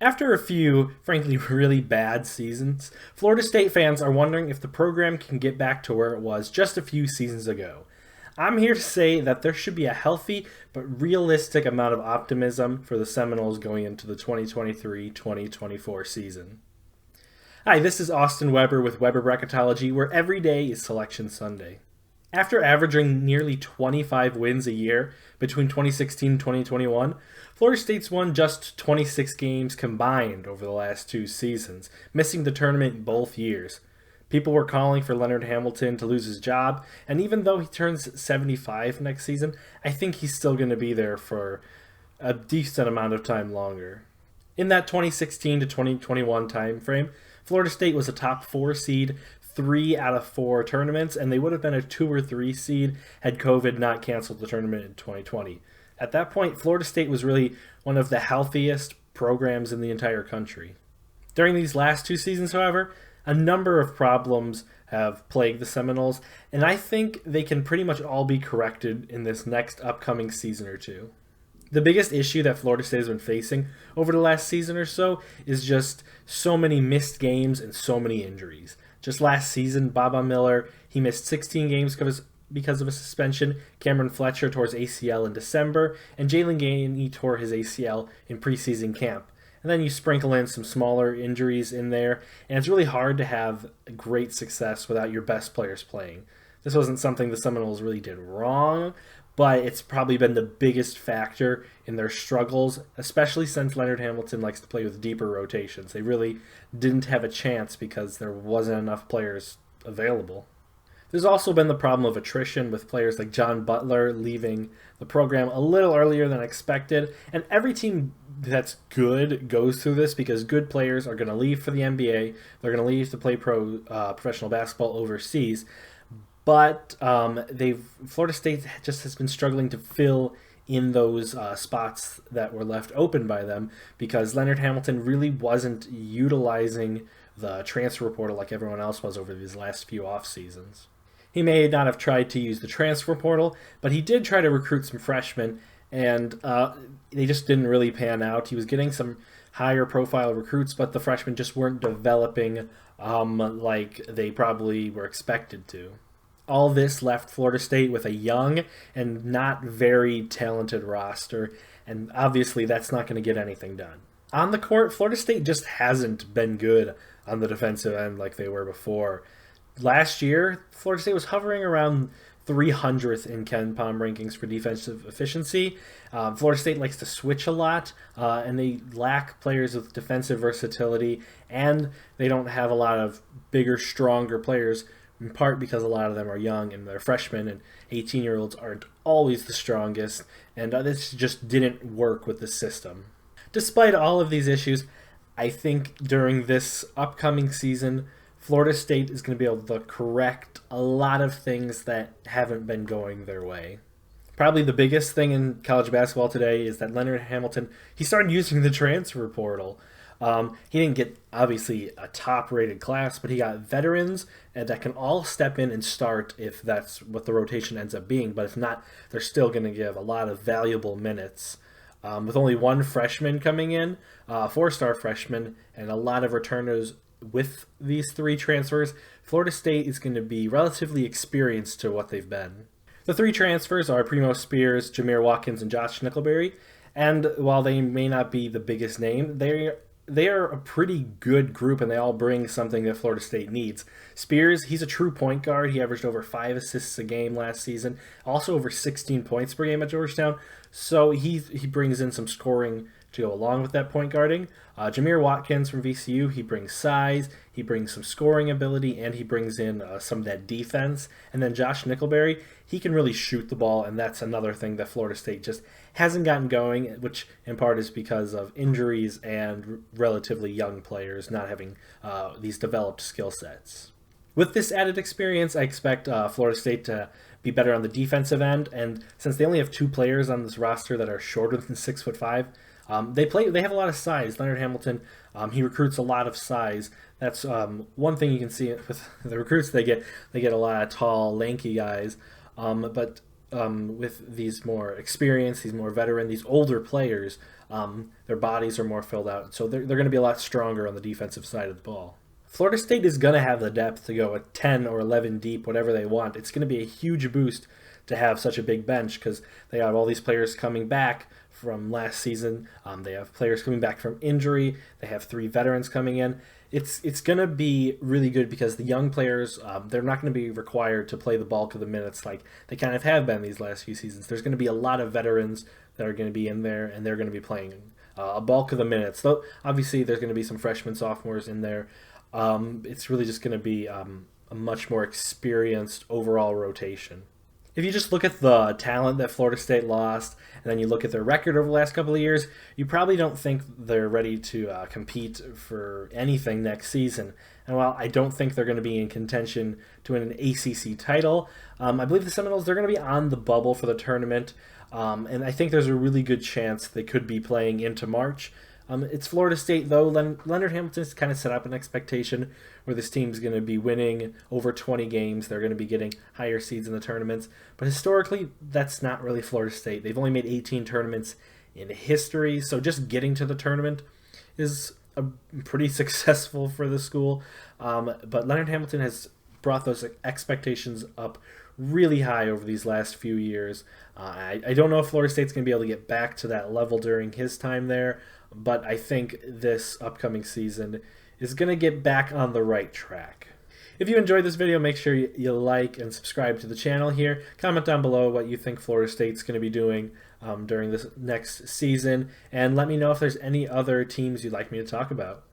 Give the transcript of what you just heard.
After a few, frankly, really bad seasons, Florida State fans are wondering if the program can get back to where it was just a few seasons ago. I'm here to say that there should be a healthy but realistic amount of optimism for the Seminoles going into the 2023-2024 season. Hi, this is Austin Weber with Weber Bracketology, where every day is Selection Sunday. After averaging nearly 25 wins a year between 2016 and 2021, Florida State's won just 26 games combined over the last two seasons, missing the tournament both years. People were calling for Leonard Hamilton to lose his job, and even though he turns 75 next season, I think he's still going to be there for a decent amount of time longer. In that 2016 to 2021 time frame, Florida State was a top 4 seed 3 out of 4 tournaments, and they would have been a 2 or 3 seed had COVID not canceled the tournament in 2020. At that point, Florida State was really one of the healthiest programs in the entire country. During these last 2 seasons, however, a number of problems have plagued the Seminoles, and I think they can pretty much all be corrected in this next upcoming season or two. The biggest issue that Florida State has been facing over the last season or so is just so many missed games and so many injuries. Just last season, Baba Miller, he missed 16 games because of a suspension. Cameron Fletcher tore his ACL in December, and Jalen Gainey tore his ACL in preseason camp. And then you sprinkle in some smaller injuries in there, and it's really hard to have great success without your best players playing. This wasn't something the Seminoles really did wrong, but it's probably been the biggest factor in their struggles, especially since Leonard Hamilton likes to play with deeper rotations. They really didn't have a chance because there wasn't enough players available. There's also been the problem of attrition with players like John Butler leaving the program a little earlier than expected, and every team that's good goes through this because good players are going to leave for the NBA, they're going to leave to play professional basketball overseas, but Florida State just has been struggling to fill in those spots that were left open by them because Leonard Hamilton really wasn't utilizing the transfer portal like everyone else was over these last few off seasons. He may not have tried to use the transfer portal, but he did try to recruit some freshmen, and they just didn't really pan out. He was getting some higher profile recruits, but the freshmen just weren't developing like they probably were expected to. All this left Florida State with a young and not very talented roster, and obviously that's not going to get anything done. On the court, Florida State just hasn't been good on the defensive end like they were before. Last year, Florida State was hovering around 300th in Ken Pom rankings for defensive efficiency. Florida State likes to switch a lot, and they lack players with defensive versatility, and they don't have a lot of bigger, stronger players, in part because a lot of them are young and they're freshmen, and 18-year-olds aren't always the strongest, and this just didn't work with the system. Despite all of these issues, I think during this upcoming season, Florida State is going to be able to correct a lot of things that haven't been going their way. Probably the biggest thing in college basketball today is that Leonard Hamilton, he started using the transfer portal. He didn't get, obviously, a top-rated class, but he got veterans that can all step in and start if that's what the rotation ends up being. But if not, they're still going to give a lot of valuable minutes. With only one freshman coming in, a 4-star freshman, and a lot of returners with these 3 transfers, Florida State is going to be relatively experienced to what they've been. The 3 transfers are Primo Spears, Jameer Watkins, and Josh Nickelberry, and while they may not be the biggest name, they are a pretty good group, and they all bring something that Florida State needs. Spears, he's a true point guard. He averaged over 5 assists a game last season, also over 16 points per game at Georgetown, so he brings in some scoring to go along with that point guarding. Jameer Watkins from VCU, he brings size, he brings some scoring ability, and he brings in some of that defense. And then Josh Nickelberry, he can really shoot the ball, and that's another thing that Florida State just hasn't gotten going, which in part is because of injuries and relatively young players not having these developed skill sets. With this added experience, I expect Florida State to be better on the defensive end, and since they only have 2 players on this roster that are shorter than 6'5", they have a lot of size. Leonard Hamilton, he recruits a lot of size. That's one thing you can see with the recruits they get. They get a lot of tall, lanky guys. But with these more experienced, these more veteran, these older players, Their bodies are more filled out, so they're going to be a lot stronger on the defensive side of the ball. Florida State is going to have the depth to go at 10 or 11 deep, whatever they want. It's going to be a huge boost to have such a big bench because they have all these players coming back from last season. They have players coming back from injury. They have 3 veterans coming in. It's going to be really good because the young players, they're not going to be required to play the bulk of the minutes like they kind of have been these last few seasons. There's going to be a lot of veterans that are going to be in there, and they're going to be playing a bulk of the minutes. Though obviously there's going to be some freshmen, sophomores in there. It's really just going to be a much more experienced overall rotation. If you just look at the talent that Florida State lost, and then you look at their record over the last couple of years, you probably don't think they're ready to compete for anything next season. And while I don't think they're going to be in contention to win an ACC title, I believe the Seminoles, they're going to be on the bubble for the tournament, and I think there's a really good chance they could be playing into March. It's Florida State, though. Leonard Hamilton's kind of set up an expectation where this team's going to be winning over 20 games. They're going to be getting higher seeds in the tournaments. But historically, that's not really Florida State. They've only made 18 tournaments in history, so just getting to the tournament is pretty successful for the school. But Leonard Hamilton has brought those expectations up really high over these last few years. I don't know if Florida State's going to be able to get back to that level during his time there, but I think this upcoming season is going to get back on the right track. If you enjoyed this video, make sure you like and subscribe to the channel here. Comment down below what you think Florida State's going to be doing during this next season, and let me know if there's any other teams you'd like me to talk about.